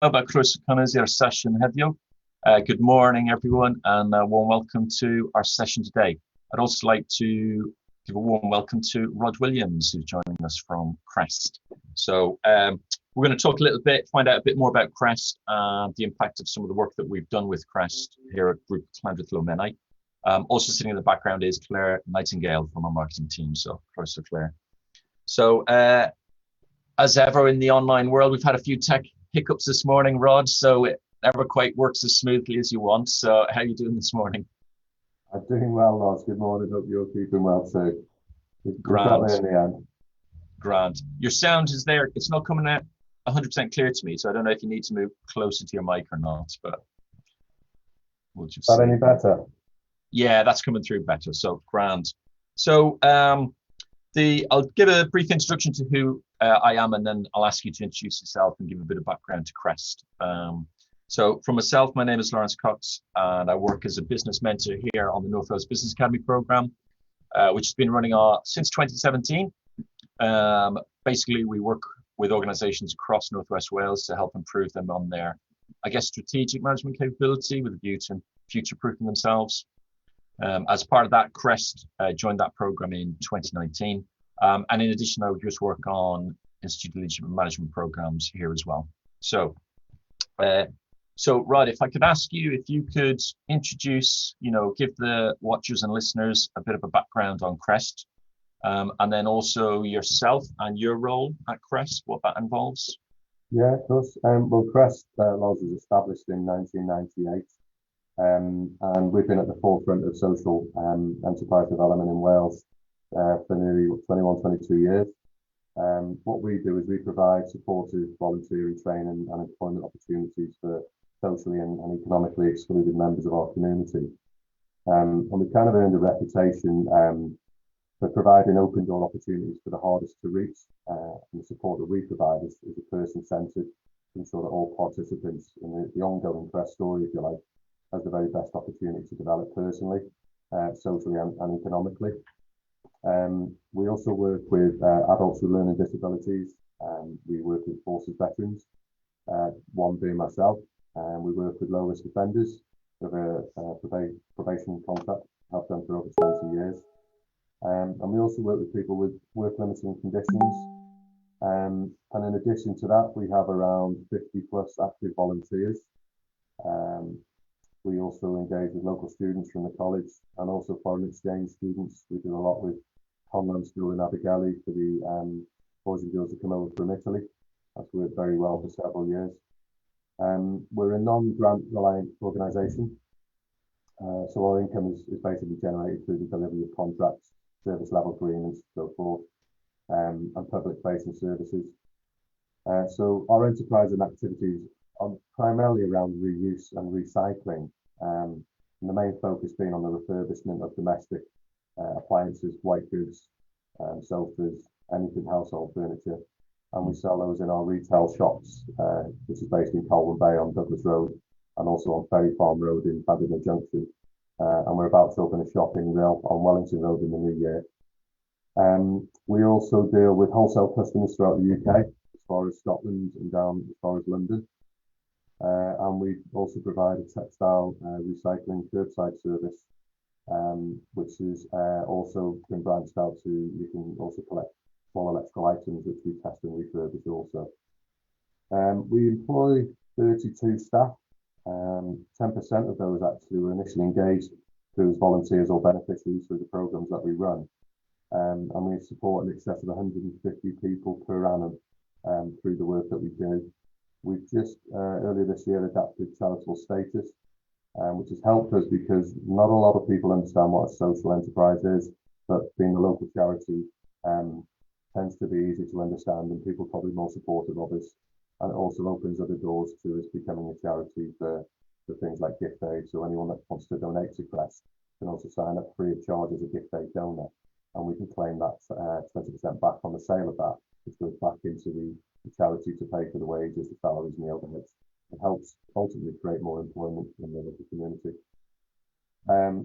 About Crest Co-operative session heddiw. Good morning, everyone, and a warm welcome to our session today. I'd also like to give a warm welcome to Rod Williams, who's joining us from Crest. So we're going to talk a little bit, find out a bit more about Crest and the impact of some of the work that we've done with Crest here at Group Llandudno. Also sitting in the background is Claire Nightingale from our marketing team. So close to Claire. So as ever in the online world, we've had a few tech hiccups this morning, Rod, so it never quite works as smoothly as you want. So how are you doing this morning? I'm doing well, Laurence. Good morning. Hope you're keeping well too. We got Grand. there in the end. Grand. Your sound is there. It's not coming out 100% clear to me, so I don't know if you need to move closer to your mic or not, but we'll just Is that any better? Yeah, that's coming through better. So grand. So I'll give a brief introduction to who I am, and then I'll ask you to introduce yourself and give a bit of background to Crest. So for myself, my name is Laurence Cox, and I work as a business mentor here on the North Wales Business Academy program, which has been running since 2017. Basically, we work with organisations across North West Wales to help improve them on their, strategic management capability with a view to future-proofing themselves. As part of that, Crest joined that program in 2019. And in addition, I would just work on Institute Leadership and Management programs here as well. So Rod, if I could ask you if you could introduce, give the watchers and listeners a bit of a background on Crest, and then also yourself and your role at Crest, what that involves. Yeah, of course. Well, Crest was established in 1998. And we've been at the forefront of social enterprise development in Wales for nearly 21, 22 years. What we do is we provide supportive volunteering training and employment opportunities for socially and economically excluded members of our community. And we've kind of earned a reputation for providing open door opportunities for the hardest to reach. And the support that we provide is a person-centred to ensure that all participants in the ongoing Crest story, if you like, has the very best opportunity to develop personally, socially and economically. We also work with adults with learning disabilities. We work with forces veterans, one being myself. We work with low-risk offenders with a probation contract, have done for over 20 years. And we also work with people with work-limiting conditions. And in addition to that, we have around 50 plus active volunteers. We also engage with local students from the college and also foreign exchange students. We do a lot with Conlam School in Abergele for the boys and girls that come over from Italy. That's worked very well for several years. We're a non-grant reliant organisation. So our income is basically generated through the delivery of contracts, service level agreements, so forth, and public facing services. So our enterprise and activities are primarily around reuse and recycling, and the main focus being on the refurbishment of domestic appliances, white goods, sofas, anything household furniture, and we sell those in our retail shops, which is based in Colwyn Bay on Douglas Road, and also on Ferry Farm Road in Llandudno Junction, and we're about to open a shop in Rhyl on Wellington Road in the new year. We also deal with wholesale customers throughout the UK, as far as Scotland and down as far as London. And we also provide a textile recycling curbside service, which is also been branched out to, you can also collect small electrical items, which we test and refurbish also. We employ 32 staff. 10% of those actually were initially engaged through as volunteers or beneficiaries through the programs that we run. And we support in excess of 150 people per annum through the work that we do. We've just earlier this year adapted charitable status, which has helped us because not a lot of people understand what a social enterprise is, but being a local charity tends to be easy to understand, and people are probably more supportive of us. And it also opens other doors to us becoming a charity for things like gift aid. So anyone that wants to donate to Crest can also sign up free of charge as a gift aid donor, and we can claim that 20% back on the sale of that, which goes back into the charity to pay for the wages, the salaries and the overheads. It helps ultimately create more employment in the local community.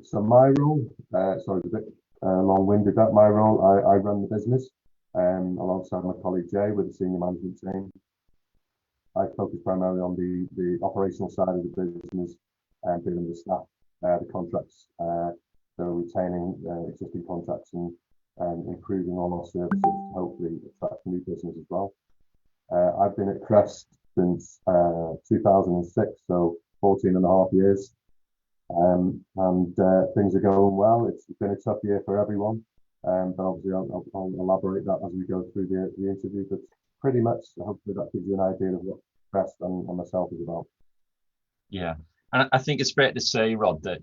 So my role, sorry, it's a bit long-winded, that my role, I run the business alongside my colleague Jay with the senior management team. I focus primarily on the operational side of the business and dealing with the staff, the contracts, so retaining existing contracts and improving all our services to hopefully attract new business as well. I've been at Crest since 2006, so 14 and a half years. And things are going well. It's been a tough year for everyone, but obviously I'll elaborate that as we go through the interview. But pretty much, hopefully that gives you an idea of what Crest and myself is about. Yeah, and I think it's fair to say, Rod, that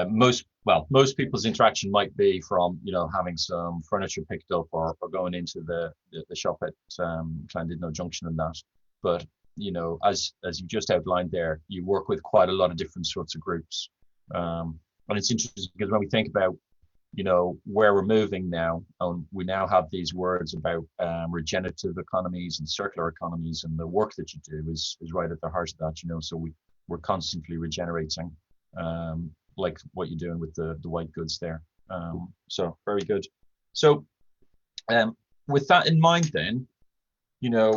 most people's interaction might be from having some furniture picked up or going into the shop at Llandudno Junction and that. But as you just outlined there, you work with quite a lot of different sorts of groups, and it's interesting because when we think about where we're moving now, and we now have these words about regenerative economies and circular economies, and the work that you do is right at the heart of that. So we're constantly regenerating, like what you're doing with the white goods there. So very good. So with that in mind, then.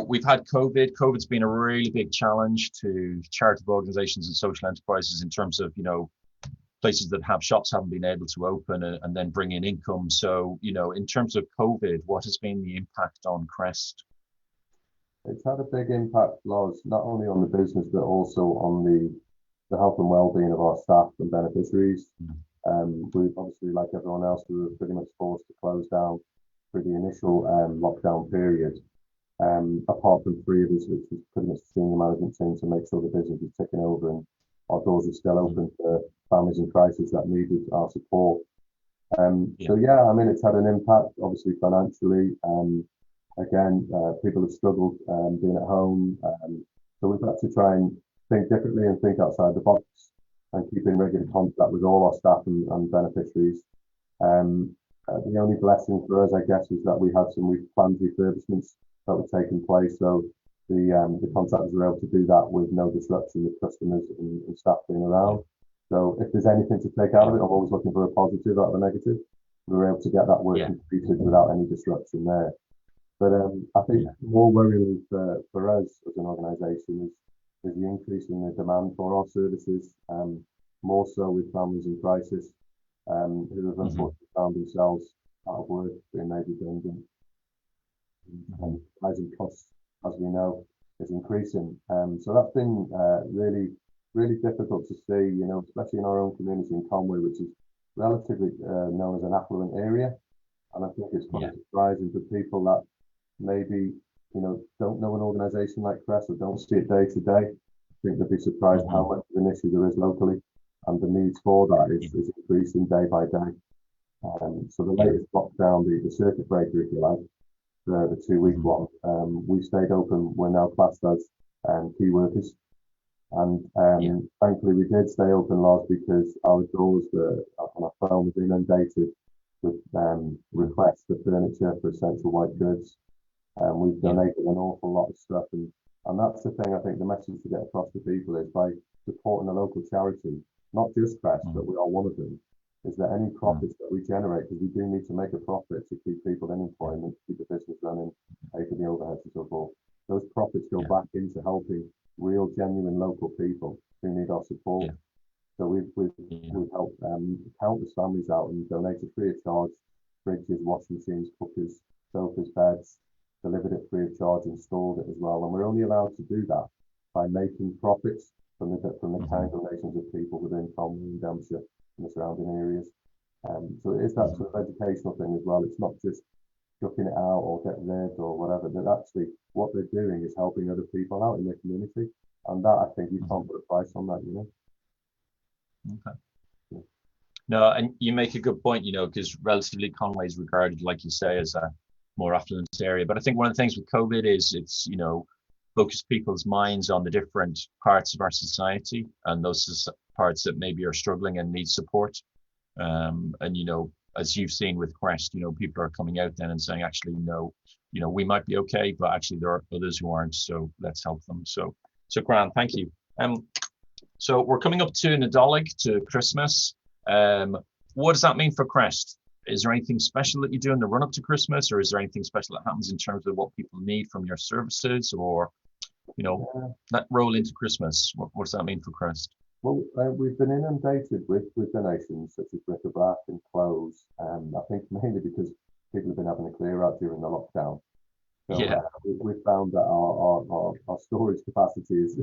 We've had COVID. COVID's been a really big challenge to charitable organizations and social enterprises in terms of, places that have shops haven't been able to open and then bring in income. So, in terms of COVID, what has been the impact on Crest? It's had a big impact, Laurence, not only on the business, but also on the health and well-being of our staff and beneficiaries. We've obviously, like everyone else, we were pretty much forced to close down for the initial lockdown period. Apart from three of us, which was pretty much the senior management team to make sure the business was ticking over and our doors are still open for families in crisis that needed our support. So yeah, I mean, it's had an impact, obviously financially. Again, people have struggled being at home. So we've had to try and think differently and think outside the box and keep in regular contact with all our staff and beneficiaries. The only blessing for us, I guess, is that we planned refurbishments that were taking place. So the contractors were able to do that with no disruption with customers and staff being around. So if there's anything to take out of it, I'm always looking for a positive out of a negative. We were able to get that work completed without any disruption there. But I think more worrying for us as an organisation is the increase in the demand for our services, more so with families in crisis who have unfortunately found themselves out of work, being made redundant. Rising costs, as we know, is increasing. So that's been really, really difficult to see, especially in our own community in Conway, which is relatively known as an affluent area. And I think it's quite surprising for people that maybe, don't know an organisation like Crest or don't see it day to day. I think they'd be surprised how much of an issue there is locally, and the needs for that is increasing day by day. So the latest lockdown, the circuit breaker, if you like, the 2-week one, we stayed open. We're now classed as key workers, and thankfully we did stay open, Lars, because our doors and our phone was inundated with requests for furniture, for essential white goods. We've donated an awful lot of stuff, and that's the thing. I think the message to get across to people is by supporting a local charity, not just Crest, but we are one of them, is that any profits that we generate, because we do need to make a profit to keep people in employment, keep the business running, pay for the overheads and so forth. Those profits go back into helping real, genuine local people who need our support. So we've helped countless families out and donated free of charge fridges, washing machines, cookers, sofas, beds, delivered it free of charge, installed it as well. And we're only allowed to do that by making profits from the kind donations of people within Conway and Dempsey and the surrounding areas. So it is that sort of educational thing as well. It's not just chucking it out or getting rid or whatever, but actually what they're doing is helping other people out in their community. And that, I think, you can't put a price on that, Okay. No, and you make a good point, because relatively Conway is regarded, like you say, as a more affluent area. But I think one of the things with COVID is it's, focused people's minds on the different parts of our society and those parts that maybe are struggling and need support. And, as you've seen with Crest, people are coming out then and saying, actually, no, we might be okay, but actually there are others who aren't. So let's help them. So Grant, thank you. So we're coming up to Nadolig, to Christmas. What does that mean for Crest? Is there anything special that you do in the run up to Christmas, or is there anything special that happens in terms of what people need from your services, or that roll into Christmas, what does that mean for Crest? Well, we've been inundated with donations such as bric-a-brac and clothes. I think mainly because people have been having a clear out during the lockdown. So Yeah. we've found that our storage capacity is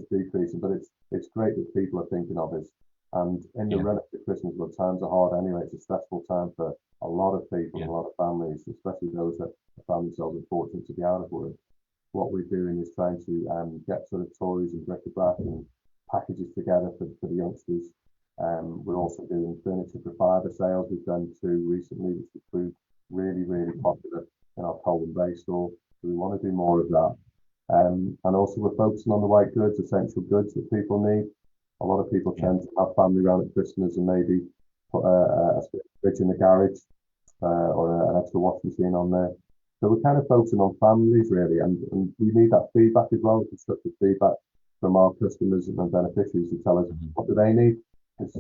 decreasing, but it's great that people are thinking of us. And in the run up to Christmas, well, times are hard anyway. It's a stressful time for a lot of people, a lot of families, especially those that found themselves unfortunate to be out of work. What we're doing is trying to get sort of toys and bric-a-brac and packages together for the youngsters. We're also doing furniture for fibre sales. We've done 2 recently, which have proved really, really popular in our Colwyn Bay store. So we want to do more of that. And also we're focusing on the white goods, essential goods that people need. A lot of people tend to have family around at Christmas and maybe put a fridge in the garage or an extra washing machine on there. So we're kind of focusing on families really, and we need that feedback as well, constructive feedback from our customers and beneficiaries to tell us what do they need. Because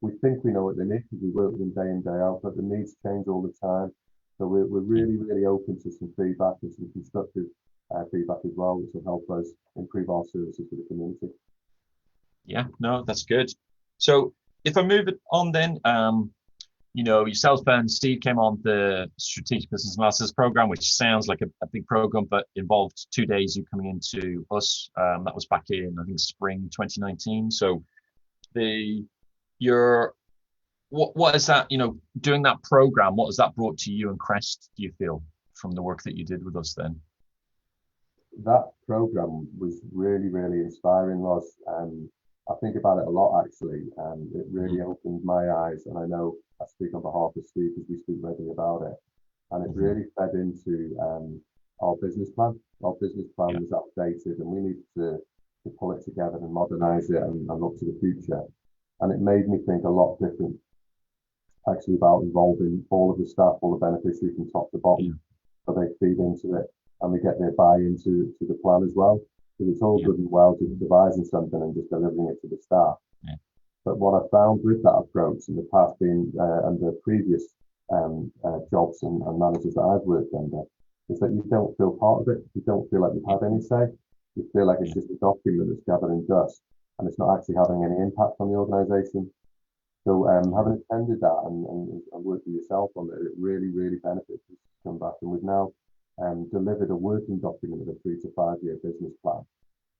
we think we know what they need because we work with them day in, day out, but the needs change all the time. So we're really, really open to some feedback and some constructive feedback as well, which will help us improve our services for the community. Yeah, no, that's good. So if I move it on then, yourself and Steve came on the Strategic Business Analysis Program, which sounds like a big program, but involved 2 days you coming into us. That was back in, I think, spring 2019. So what is that, doing that program, what has that brought to you and Crest, do you feel, from the work that you did with us then? That program was really, really inspiring, Ross. I think about it a lot, actually. It really opened my eyes, and I know I speak on behalf of Steve because we speak regularly about it. And it really fed into our business plan. Our business plan was outdated, and we needed to pull it together and modernise it and look to the future. And it made me think a lot different, actually, about involving all of the staff, all the beneficiaries from top to bottom, so they feed into it and we get their buy-in to the plan as well. Because it's all good and well just devising something and just delivering it to the staff. But what I found with that approach in the past, being under previous jobs and managers that I've worked under, is that you don't feel part of it. You don't feel like you've had any say. You feel like it's just a document that's gathering dust and it's not actually having any impact on the organisation. So having attended that and worked with yourself on it, it really, really benefits us to come back. And we've now delivered a working document of a 3 to 5 year business plan.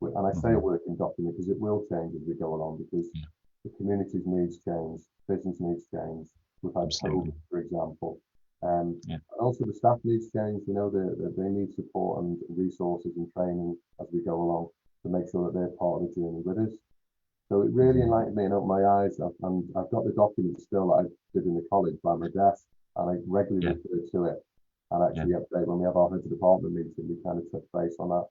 And I say a working document because it will change as we go along, because the community's needs change, business needs change. We've had COVID, for example. And also the staff needs change. They need support and resources and training as we go along to make sure that they're part of the journey with us. So it really enlightened me and opened my eyes. And I've got the document still that I did in the college by my desk, and I regularly refer to it. And actually update when we have our heads of department meeting, we kind of touch base on that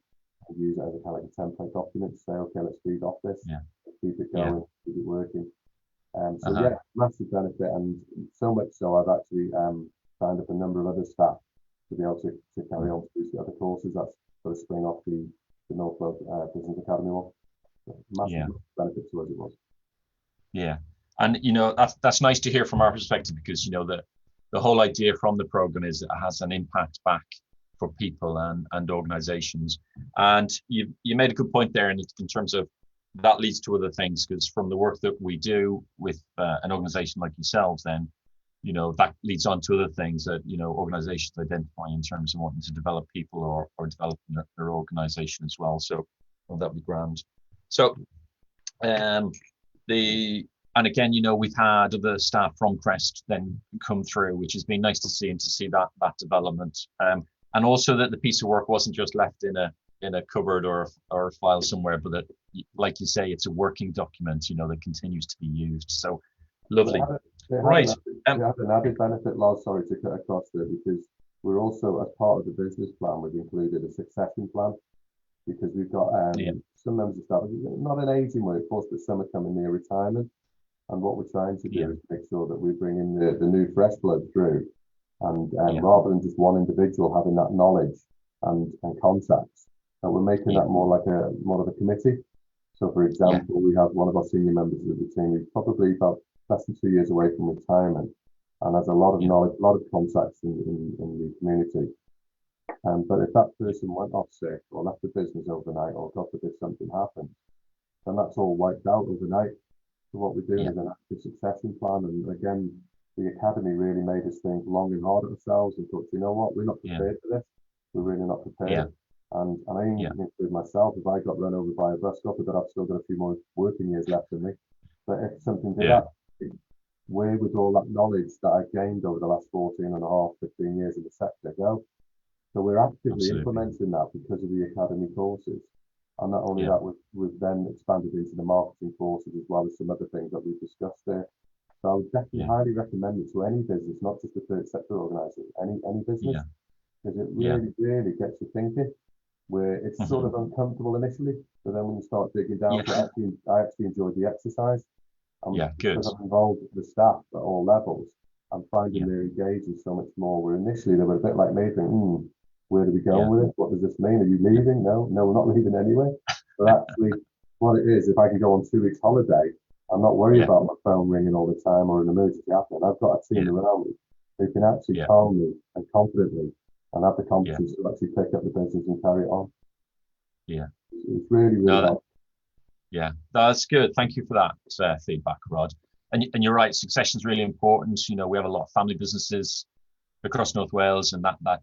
and use it as a kind of like a template document to say, okay, let's feed off this, let's keep it going, keep it working. Massive benefit, and so much so I've actually signed up a number of other staff to be able to carry on to do the other courses. That's sort of spring off the Northwell Business Academy one. Massive benefit to us it was. Yeah, and that's nice to hear from our perspective, because the whole idea from the program is it has an impact back for people and organizations. And you made a good point there in terms of that leads to other things, because from the work that we do with an organization like yourselves, then that leads on to other things that organizations identify in terms of wanting to develop people or develop their organization as well. So that'd be grand. So and again, we've had other staff from Crest then come through, which has been nice to see, and to see that development. And also that the piece of work wasn't just left in a cupboard or a file somewhere, but that, like you say, it's a working document, that continues to be used. So lovely. They have an added benefit, Lars, sorry to cut across there, because we're also, as part of the business plan, we've included a succession plan, because we've got some members of staff, not an aging workforce, but some are coming near retirement. And what we're trying to do is make sure that we bring in the new fresh blood through, and rather than just one individual having that knowledge and contacts, and we're making that more of a committee. So, for example, we have one of our senior members of the team who's probably about less than 2 years away from retirement, and has a lot of knowledge, a lot of contacts in the community. But if that person went off sick or left the business overnight, or God forbid something happened, then that's all wiped out overnight. So what we're doing Yeah. is an active succession plan. And again, the Academy really made us think long and hard at ourselves and thought, you know what, we're not prepared for this. We're really not prepared. Yeah. And I include myself, if I got run over by a bus stop, I've still got a few more working years left in me. But if something did happen, where would all that knowledge that I gained over the last 14 and a half, 15 years in the sector go? So we're actively implementing that because of the Academy courses. And not only that, we've then expanded into the marketing courses as well as some other things that we've discussed there. So I would definitely highly recommend it to any business, not just the third sector organisation, any business, because it really gets you thinking. Where it's sort of uncomfortable initially, but then when you start digging down, I actually enjoyed the exercise. Good. Because I've involved the staff at all levels, I'm finding they're engaging so much more. Where initially they were a bit like me, thinking, where do we go with it? What does this mean? Are you leaving? No, we're not leaving anyway. But actually, what it is, if I can go on 2 weeks holiday, I'm not worried about my phone ringing all the time or an emergency happening. I've got a team around me who can actually calmly and confidently and have the confidence to actually pick up the business and carry it on. It's really helpful. That's good. Thank you for that feedback, Rod. And you're right, succession is really important. You know, we have a lot of family businesses across North Wales, and that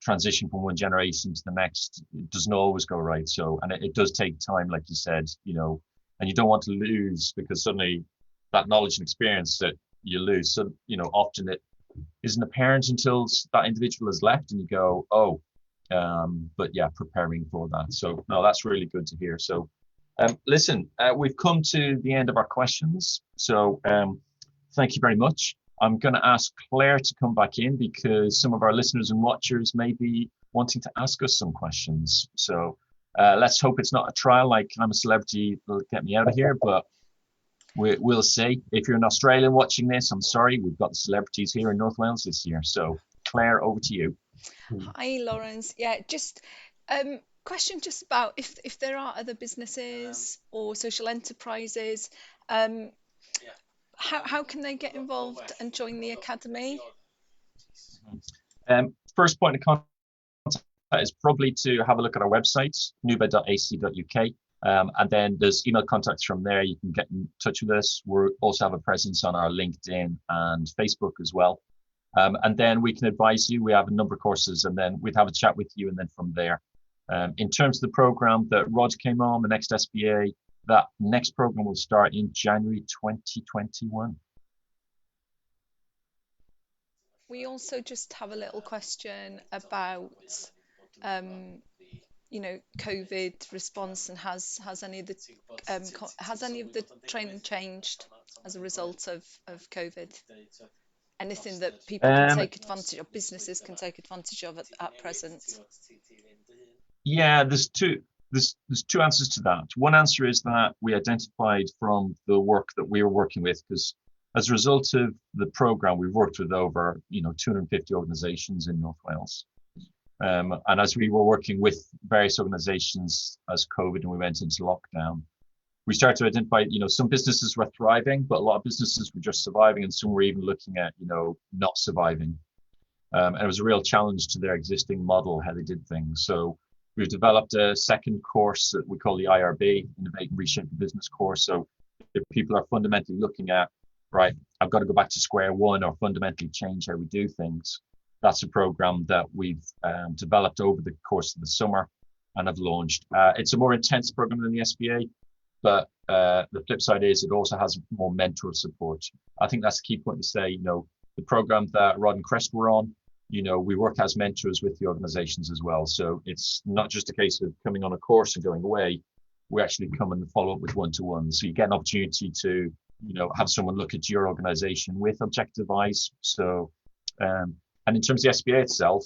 transition from one generation to the next, it doesn't always go right. So, and it does take time, like you said, and you don't want to lose, because suddenly that knowledge and experience that you lose, so often it isn't apparent until that individual has left, and you go, but preparing for that. So no, that's really good to hear. So listen, we've come to the end of our questions. So thank you very much. I'm going to ask Claire to come back in, because some of our listeners and watchers may be wanting to ask us some questions. So let's hope it's not a trial like I'm a celebrity, will get me out of here, but we'll see. If you're an Australian watching this, I'm sorry, we've got the celebrities here in North Wales this year. So Claire, over to you. Hi, Laurence. Just question just about if there are other businesses or social enterprises, how can they get involved and join the Academy? First point of contact is probably to have a look at our website, nuba.ac.uk. And then there's email contacts from there. You can get in touch with us. We also have a presence on our LinkedIn and Facebook as well. And then we can advise you. We have a number of courses, and then we'd have a chat with you. And then from there, in terms of the program that Rod came on, the next SBA, that next program will start in January 2021. We also just have a little question about, COVID response, and has any of the training changed as a result of COVID? Anything that people can take advantage of, businesses can take advantage of at present? There's two answers to that. One answer is that we identified from the work that we were working with, because as a result of the program, we've worked with over 250 organizations in North Wales. And as we were working with various organizations as COVID and we went into lockdown, we started to identify, some businesses were thriving, but a lot of businesses were just surviving, and some were even looking at, not surviving. And it was a real challenge to their existing model, how they did things. So we've developed a second course that we call the IRB, Innovate and Reshape the Business course. So if people are fundamentally looking at, right, I've got to go back to square one or fundamentally change how we do things, that's a program that we've developed over the course of the summer and have launched. It's a more intense program than the SBA, but the flip side is it also has more mentor support. I think that's the key point to say, the program that Rod and Crest were on, we work as mentors with the organizations as well. So it's not just a case of coming on a course and going away. We actually come and follow up with one-to-one. So you get an opportunity to, have someone look at your organization with objective eyes. So, and in terms of the SBA itself,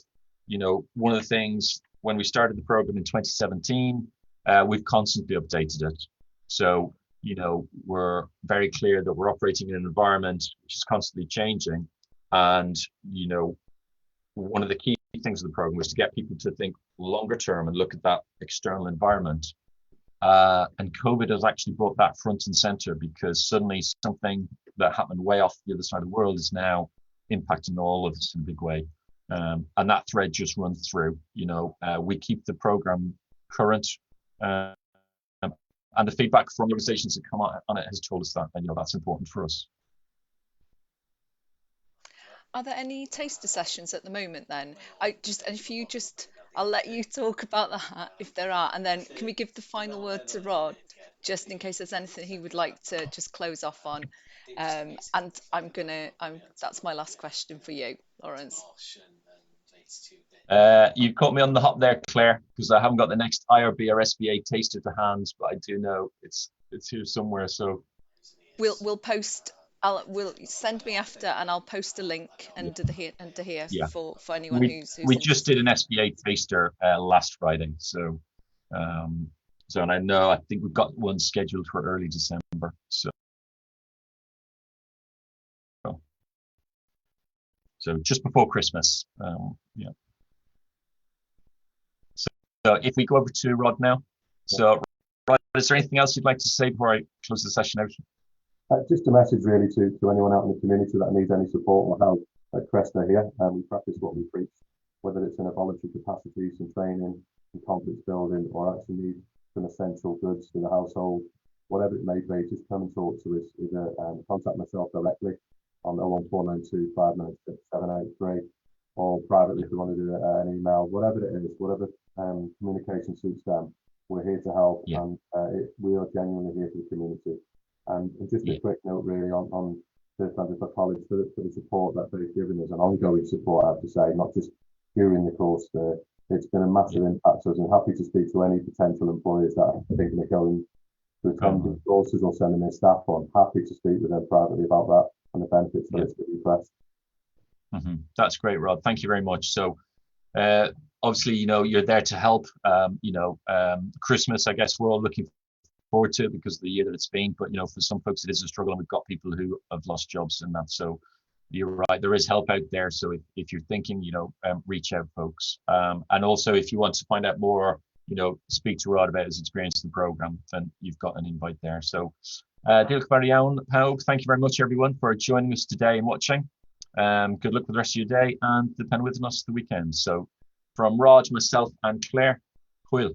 one of the things when we started the program in 2017, we've constantly updated it. So, we're very clear that we're operating in an environment which is constantly changing. And, one of the key things of the program was to get people to think longer term and look at that external environment. And COVID has actually brought that front and center, because suddenly something that happened way off the other side of the world is now impacting all of us in a big way. And that thread just runs through. We keep the program current, and the feedback from the organizations that come on it has told us that, and that's important for us. Are there any taster sessions at the moment then? I'll let you talk about that if there are, and then can we give the final word to Rod, just in case there's anything he would like to just close off on. And that's my last question for you, Laurence. You've caught me on the hop there, Claire, because I haven't got the next IRB or SBA taster to hand, but I do know it's here somewhere. So we'll post. We'll send me after, and I'll post a link under here for anyone who's we just did an SBA taster last Friday, so and I think we've got one scheduled for early December. So just before Christmas, So if we go over to Rod now. So Rod, is there anything else you'd like to say before I close the session out? Just a message really to anyone out in the community that needs any support or help. At Crest here, we practice what we preach, whether it's in a voluntary capacity, some training, some confidence building, or actually need some essential goods for the household, whatever it may be, just come and talk to us. Either contact myself directly on 01492 596 783, or privately if you want to do an email, whatever it is, whatever communication suits them. We're here to help, and we are genuinely here for the community. And just a quick note really on the Llandudno College for the support that they've given us, and ongoing support, I have to say, not just during the course. It's been a massive impact to us, and happy to speak to any potential employers that are thinking of going to attend the courses or sending their staff on. Happy to speak with them privately about that and the benefits that it's been Crest. That's great, Rod. Thank you very much. So obviously, you're there to help. Christmas, I guess we're all looking forward to it because of the year that it's been, but for some folks it is a struggle, and we've got people who have lost jobs and that. So you're right, there is help out there. So if you're thinking, reach out, folks. And also if you want to find out more, speak to Rod about his experience in the program, then you've got an invite there. So diolch fawr iawn, pawb. Thank you very much everyone for joining us today and watching. Good luck with the rest of your day, and depend with us the weekend. So from Rod, myself and Claire, hwyl.